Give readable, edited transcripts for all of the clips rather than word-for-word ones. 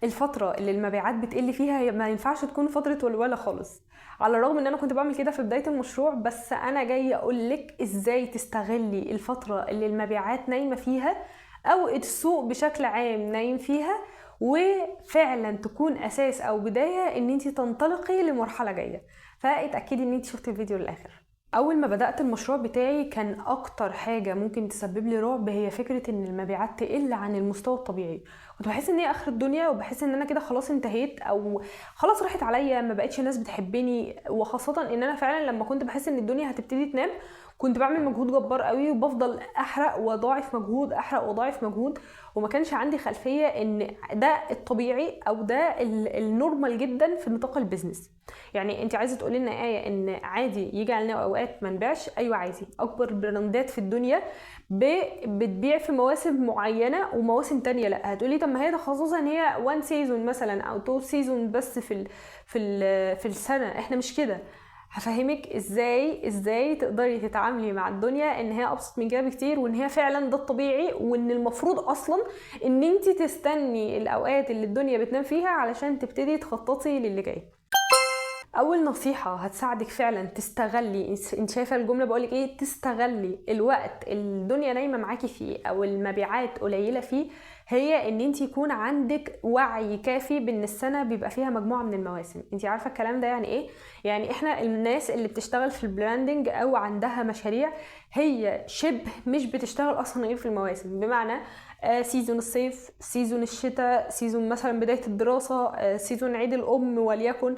الفترة اللي المبيعات بتقل فيها هي ما ينفعش تكون فترة ولولة خالص. على الرغم ان انا كنت بعمل كده في بداية المشروع، بس انا جاية اقولك ازاي تستغلي الفترة اللي المبيعات نايمة فيها او السوق بشكل عام نايم فيها، وفعلا تكون اساس او بداية ان انتي تنطلقي لمرحلة جاية. فاتأكدي ان انتي شفتي الفيديو للاخر. اول ما بدأت المشروع بتاعي كان اكتر حاجة ممكن تسبب لي رعب هي فكرة ان المبيعات تقل عن المستوى الطبيعي. كنت بحس ان هي اخر الدنيا، وبحس ان انا كده خلاص انتهيت، او خلاص راحت عليا، ما بقتش الناس بتحبني. وخاصة ان انا فعلا لما كنت بحس ان الدنيا هتبتدي تنام كنت بعمل مجهود جبار قوي، وبفضل احرق واضاعف مجهود، احرق واضاعف مجهود، وما كانش عندي خلفية ان ده الطبيعي او ده النورمال جدا في نطاق البيزنس. يعني انت عايزه تقولي لنا ايه ان عادي يجي علينا اوقات ما نبيعش؟ ايوه عادي. اكبر البراندات في الدنيا بتبيع في مواسم معينه ومواسم تانية لا. هتقولي طب ما هي ده خصوصا ان هي 1 سيزون مثلا او 2 سيزون بس في السنه. احنا مش كده. هفهمك ازاي تقدري تتعاملي مع الدنيا ان هي ابسط من كده بكتير، وان هي فعلا ده الطبيعي، وان المفروض اصلا ان انت تستني الاوقات اللي الدنيا بتنام فيها علشان تبتدي تخططي للي جاي. اول نصيحة هتساعدك فعلا تستغلي، انت شايفة الجملة بقولك ايه؟ تستغلي الوقت الدنيا نايمة معاكي فيه او المبيعات قليلة فيه، هي ان انت يكون عندك وعي كافي بان السنة بيبقى فيها مجموعة من المواسم. انت عارفة الكلام ده يعني ايه؟ يعني احنا الناس اللي بتشتغل في البراندنج او عندها مشاريع هي شبه مش بتشتغل اصلا غير في المواسم. بمعنى سيزون الصيف، سيزون الشتاء، سيزون مثلا بداية الدراسة، سيزون عيد الام وليكن،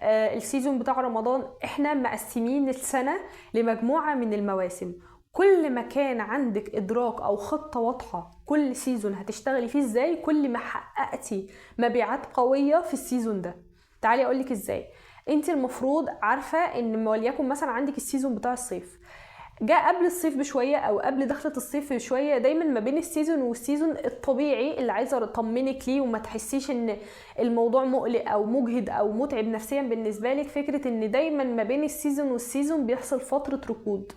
السيزون بتاع رمضان. احنا مقسمين السنة لمجموعة من المواسم. كل ما كان عندك ادراك او خطة واضحة كل سيزون هتشتغلي فيه ازاي، كل ما حققتي مبيعات قوية في السيزون ده. تعالي اقولك ازاي. انت المفروض عارفة ان وليكن مثلا عندك السيزون بتاع الصيف جاء قبل الصيف بشويه او قبل دخلة الصيف بشويه. دايما ما بين السيزون والسيزون الطبيعي اللي عايزه اطمنك ليه وما تحسيش ان الموضوع مقلق او مجهد او متعب نفسيا بالنسبه لك، فكره ان دايما ما بين السيزون والسيزون بيحصل فتره ركود.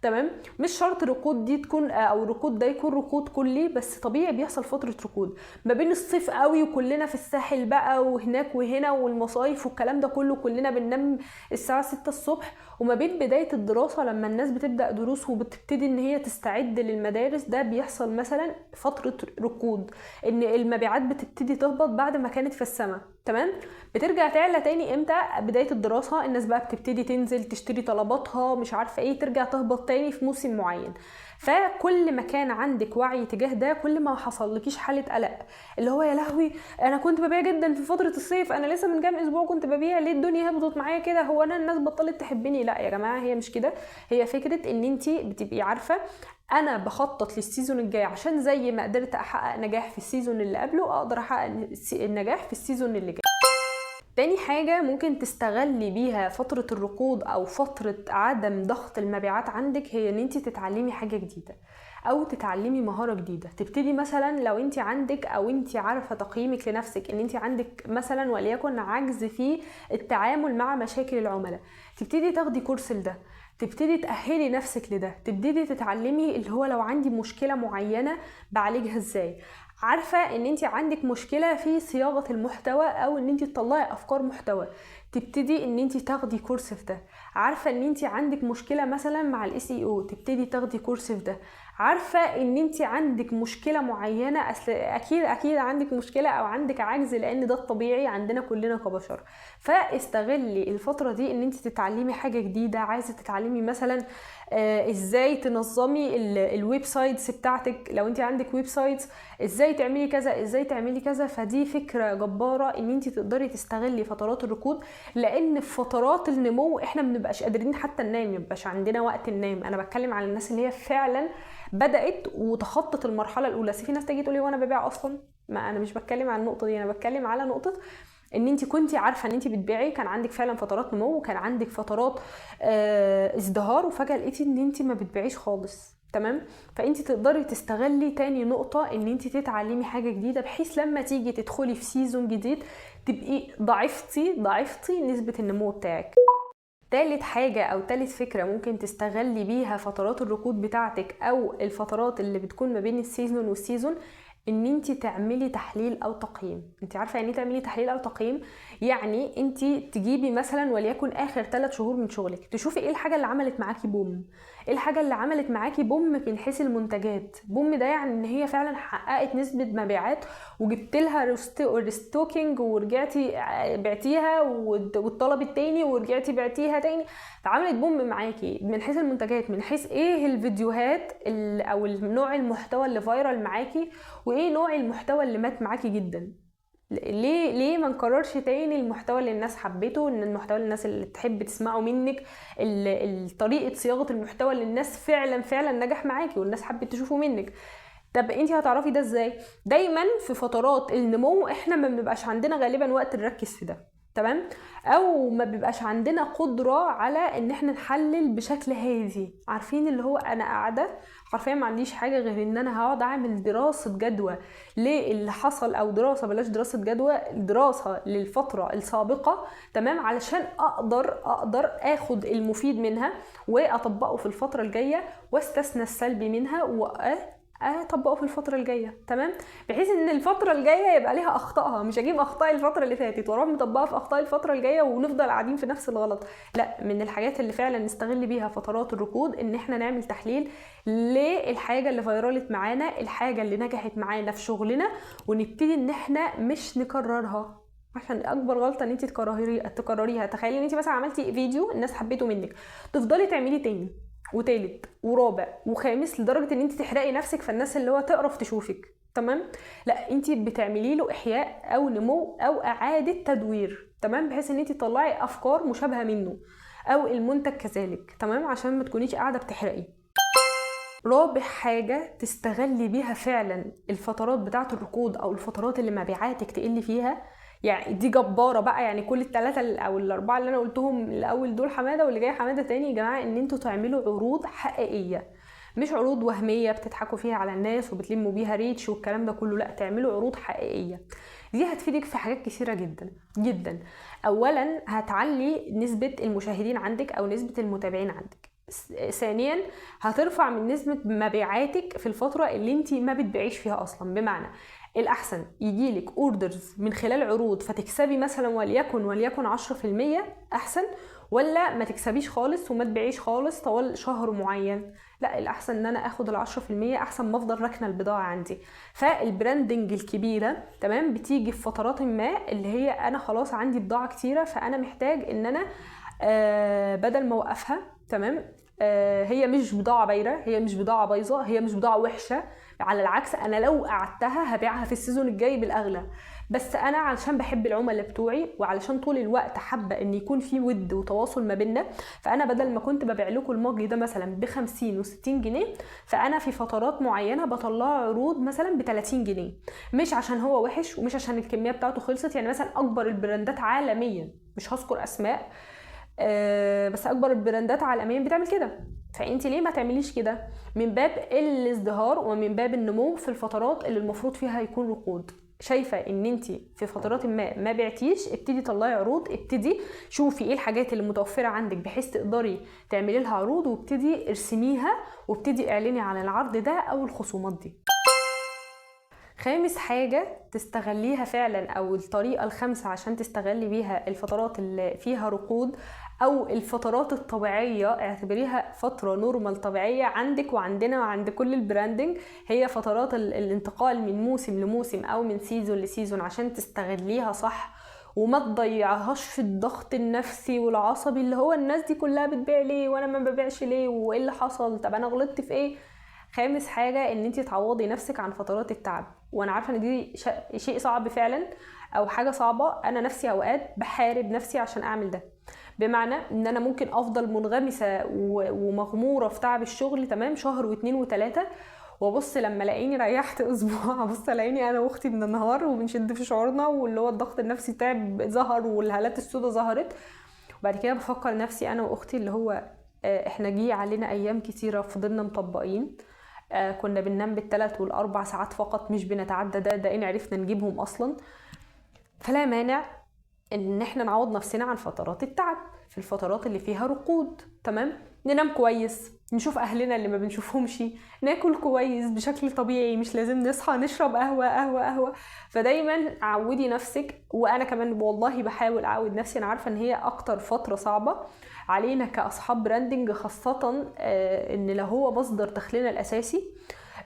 تمام؟ مش شرط الركود دي تكون او الركود ده يكون ركود كلي، بس طبيعي بيحصل فتره ركود ما بين الصيف قوي وكلنا في الساحل بقى وهناك وهنا والمصايف والكلام ده كله، كلنا بننام الساعه 6 الصبح، وما بين بداية الدراسة لما الناس بتبدأ دروس وبتبتدي ان هي تستعد للمدارس. ده بيحصل مثلا فترة ركود، ان المبيعات بتبتدي تهبط بعد ما كانت في السماء. تمام؟ بترجع تعلى تاني امتى؟ بداية الدراسة الناس بقى بتبتدي تنزل تشتري طلباتها مش عارفة ايه، ترجع تهبط تاني في موسم معين. فكل ما كان عندك وعي تجاه ده كل ما حصلكيش حالة قلق، اللي هو يا لهوي انا كنت ببيع جدا في فترة الصيف، انا لسه من كام اسبوع كنت ببيع، ليه الدنيا هبطت معايا كده؟ هو انا الناس بطلت تحبني؟ لا يا جماعة، هي مش كده. هي فكرة ان انتي بتبقي عارفة انا بخطط للسيزون الجاي عشان زي ما قدرت احقق نجاح في السيزون اللي قبله اقدر احقق النجاح في السيزون اللي جاي. تاني حاجة ممكن تستغلي بيها فترة الركود او فترة عدم ضغط المبيعات عندك، هي ان انت تتعلمي حاجة جديدة او تتعلمي مهارة جديدة. تبتدي مثلا لو انت عندك او انت عارفة تقييمك لنفسك ان انت عندك مثلا وليكن عجز في التعامل مع مشاكل العملاء، تبتدي تاخدي كورس لده، تبتدي تأهلي نفسك لده، تبتدي تتعلمي اللي هو لو عندي مشكلة معينة بعالجها ازاي. عارفة ان انت عندك مشكلة في صياغة المحتوى او ان انت تطلعي افكار محتوى، تبتدي ان انت تاخدي كورس في ده. عارفة ان انت عندك مشكلة مثلا مع الاس اي او، تبتدي تاخدي كورس في ده. عارفة ان انت عندك مشكلة معينة، اصل اكيد عندك مشكلة او عندك عجز، لان ده الطبيعي عندنا كلنا كبشر. فاستغلي الفترة دي ان انت تتعلمي حاجة جديدة. عايزة تتعلمي مثلا ازاي تنظمي الويب سايتس بتاعتك، لو انت عندك ويب سايتس ازاي تعملي كذا ازاي تعملي كذا. فدي فكرة جبارة ان انت تقدري تستغلي فترات الركود، لان في فترات النمو احنا منبقاش قادرين حتى ننام، مبقاش عندنا وقت ننام. انا بتكلم على الناس اللي هي فعلا بدأت وتخطت المرحلة الاولى. في ناس تيجي تقولي وانا ببيع اصلا، ما انا مش بتكلم عن النقطة دي، انا بتكلم على نقطة ان انت كنتي عارفه ان انت بتبيعي، كان عندك فعلا فترات نمو وكان عندك فترات ازدهار، وفجاه لقيتي ان انت ما بتبيعيش خالص. تمام؟ فانت تقدري تستغلي تاني نقطه ان انت تتعلمي حاجه جديده، بحيث لما تيجي تدخلي في سيزون جديد تبقي ضعفتي نسبه النمو بتاعك. تالت حاجة أو تالت فكرة ممكن تستغلي بيها فترات الركود بتاعتك أو الفترات اللي بتكون ما بين السيزون والسيزون، ان انت تعملي تحليل او تقييم. انت عارفه يعني ايه تعملي تحليل او تقييم؟ يعني انت تجيبي مثلا وليكن اخر 3 شهور من شغلك، تشوفي ايه الحاجه اللي عملت معاكي بوم. ايه الحاجه اللي عملت معاكي بوم من حيث المنتجات؟ بوم ده يعني ان هي فعلا حققت نسبه مبيعات، وجبت لها ريستوكينج ورجعتي بعتيها، والطلب التاني ورجعتي بعتيها تاني، فعملت بوم معاكي من حيث المنتجات. من حيث ايه الفيديوهات او نوع المحتوى اللي فايرال معاكي، وايه نوع المحتوى اللي مات معاكي جدا. ليه ما نكررش تاني المحتوى اللي الناس حبته، ان المحتوى اللي الناس اللي تحب تسمعه منك، طريقه صياغه المحتوى اللي الناس فعلا نجح معاكي والناس حبت تشوفه منك. طب انت هتعرفي ده ازاي؟ دايما في فترات النمو احنا ما بنبقاش عندنا غالبا وقت نركز في ده، تمام؟ او ما بيبقاش عندنا قدرة على ان احنا نحلل بشكل هادي. عارفين اللي هو انا قاعدة حرفيا ما عنديش حاجة غير ان انا هقعد اعمل دراسة جدوى للي حصل، او بلاش دراسة جدوى، دراسة للفترة السابقة، تمام؟ علشان اقدر اخد المفيد منها واطبقه في الفترة الجاية، واستثنى السلبي منها اطبقه في الفتره الجايه، تمام؟ بحيث ان الفتره الجايه يبقى ليها اخطائها، مش اجيب اخطاء الفتره اللي فاتت واروح مطبقها في اخطاء الفتره الجايه ونفضل قاعدين في نفس الغلط. لا، من الحاجات اللي فعلا نستغل بيها فترات الركود ان احنا نعمل تحليل للحاجه اللي فيرالت معانا، الحاجه اللي نجحت معانا في شغلنا، ونبتدي ان احنا مش نكررها. عشان اكبر غلطه ان انت تكرريها. تخيلي ان انت مثلا عملتي فيديو الناس حبيته منك، تفضلي تعملي تاني وتالت ورابع وخامس لدرجه ان انت تحرقي نفسك، فالناس اللي هو تقرف تشوفك، تمام؟ لا، انت بتعملي له احياء او نمو او اعاده تدوير، تمام؟ بحيث ان انت تطلعي افكار مشابهه منه، او المنتج كذلك، تمام؟ عشان ما تكونيش قاعده بتحرقي. رابع حاجة تستغلي بيها فعلا الفترات بتاعة الركود او الفترات اللي مبيعاتك تقل فيها، يعني دي جبارة بقى. يعني كل الثلاثة او الاربعة اللي انا قلتهم الاول دول حمادة، واللي جاي حمادة تاني، يا جماعة ان انتوا تعملوا عروض حقيقية، مش عروض وهمية بتضحكوا فيها على الناس وبتلموا بيها ريتش والكلام ده كله. لا، تعملوا عروض حقيقية. دي هتفيدك في حاجات كثيرة جدا جدا. اولا هتعلي نسبة المشاهدين عندك او نسبة المتابعين عندك. ثانيا هترفع من نسبة مبيعاتك في الفترة اللي انت ما بتبيعيش فيها اصلا. بمعنى الاحسن يجيلك اوردرز من خلال عروض فتكسبي مثلا وليكن 10% احسن، ولا ما تكسبيش خالص وما تبيعيش خالص طوال شهر معين. لا، الاحسن ان انا اخد 10% احسن ما افضل راكنه البضاعه عندي. فالبراندنج الكبيره، تمام، بتيجي في فترات ما اللي هي انا خلاص عندي بضاعه كتيره، فانا محتاج ان انا بدل ما اوقفها، تمام، هي مش بضاعه بايره، هي مش بضاعه بايظه، هي مش بضاعه وحشه. على العكس، انا لو قعدتها هبيعها في السيزون الجاي بالاغلى. بس انا علشان بحب العملاء بتوعي، وعلشان طول الوقت حابه ان يكون في ود وتواصل ما بيننا، فانا بدل ما كنت ببيع لكم المج ده مثلا ب50 و60 جنيه، فانا في فترات معينه بطلع عروض مثلا ب30 جنيه. مش عشان هو وحش، ومش عشان الكميه بتاعته خلصت. يعني مثلا اكبر البراندات عالميا، مش هذكر اسماء، بس اكبر البراندات عالميا بتعمل كده. فانت ليه ما تعمليش كده؟ من باب الازدهار ومن باب النمو في الفترات اللي المفروض فيها يكون ركود. شايفه ان انت في فترات ما بعتيش، ابتدي طلعي عروض، ابتدي شوفي ايه الحاجات اللي متوفره عندك بحيث تقدري تعملي لها عروض، وابتدي ارسميها، وابتدي اعلني عن العرض ده او الخصومات دي. خامس حاجة تستغليها فعلا، او الطريقة الخامسة عشان تستغلي بيها الفترات اللي فيها ركود او الفترات الطبيعية، اعتبريها فترة نورمال طبيعية عندك وعندنا وعند كل البراندنج، هي فترات الانتقال من موسم لموسم او من سيزون لسيزون، عشان تستغليها صح وما تضيعهاش في الضغط النفسي والعصبي اللي هو الناس دي كلها بتبيع ليه وانا ما ببيعش ليه، وايه اللي حصل، طب انا غلطت في ايه. خامس حاجة ان انت تعوضي نفسك عن فترات التعب. وانا عارفة ان دي شيء صعب فعلا، او حاجة صعبة. انا نفسي اوقات بحارب نفسي عشان اعمل ده. بمعنى ان انا ممكن افضل منغمسة ومغمورة في تعب الشغل، تمام، شهر واثنين وثلاثة، وابص لما الاقيني ريحت اسبوع، ابص الاقيني انا واختي بننهار وبنشد في شعورنا، واللي هو الضغط النفسي تعب ظهر والهالات السوداء ظهرت. وبعد كده بفكر نفسي انا واختي اللي هو احنا جه علينا ايام كتيرة فضلنا مطبقين، كنا بننام بال3 وال4 ساعات فقط، مش بنتعدى ده ان عرفنا نجيبهم اصلا. فلا مانع ان احنا نعوض نفسنا عن فترات التعب في الفترات اللي فيها ركود، تمام. ننام كويس، نشوف اهلنا اللي ما بنشوفهمش، ناكل كويس بشكل طبيعي، مش لازم نصحى نشرب قهوة قهوة قهوة. فدايما عودي نفسك، وانا كمان والله بحاول اعود نفسي. انا عارفة ان هي اكتر فترة صعبة علينا كاصحاب براندنج، خاصة ان لو هو مصدر دخلنا الاساسي،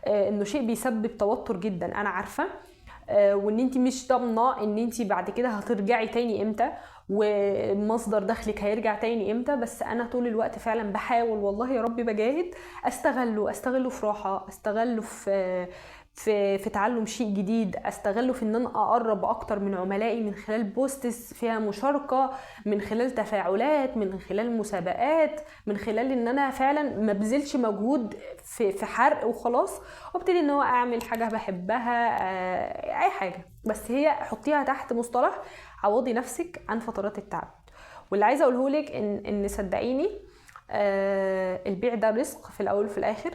انه شيء بيسبب توتر جدا، انا عارفة. وان انت مش ضامنه ان انت بعد كده هترجعي تاني امتى، ومصدر دخلك هيرجع تاني امتى. بس انا طول الوقت فعلا بحاول والله يا ربي بجاهد استغله في راحه، استغله في تعلم شيء جديد، استغله في ان انا اقرب اكتر من عملائي من خلال بوستس فيها مشاركه، من خلال تفاعلات، من خلال مسابقات، من خلال ان انا فعلا ما بذلش مجهود في حرق وخلاص، وابتدي ان هو اعمل حاجه بحبها. اي حاجه، بس هي حطيها تحت مصطلح عوضي نفسك عن فترات التعب. واللي عايزه اقوله لك ان صدقيني البيع ده رزق في الاول وفي الاخر.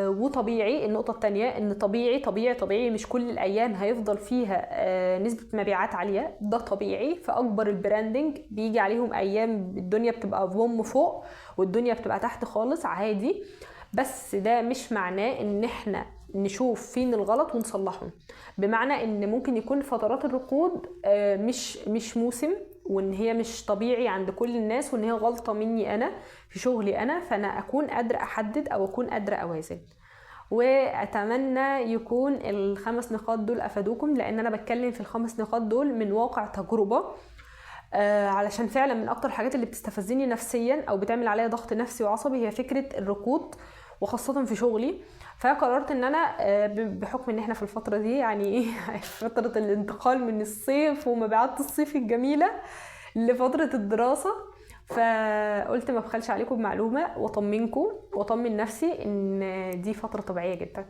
وطبيعي، النقطة التانية ان طبيعي مش كل الايام هيفضل فيها نسبة مبيعات عالية. ده طبيعي، في اكبر البراندنج بيجي عليهم ايام الدنيا بتبقى بوم فوق والدنيا بتبقى تحت خالص، عادي. بس ده مش معناه ان احنا نشوف فين الغلط ونصلحه. بمعنى ان ممكن يكون فترات الركود مش موسم، وان هي مش طبيعي عند كل الناس، وان هي غلطة مني انا في شغلي انا، فانا اكون قادرة احدد او اكون قادرة اوازن. واتمنى يكون ال5 نقاط دول افادوكم، لان انا بتكلم في ال5 نقاط دول من واقع تجربة. علشان فعلا من اكتر الحاجات اللي بتستفزني نفسيا او بتعمل عليا ضغط نفسي وعصبي هي فكرة الركود، وخاصة في شغلي. فقررت ان انا بحكم ان احنا في الفترة دي يعني فترة الانتقال من الصيف ومبيعات الصيف الجميلة لفترة الدراسة، فقلت ما بخلش عليكم بمعلومة واطمنكم واطمن نفسي ان دي فترة طبيعية جدا.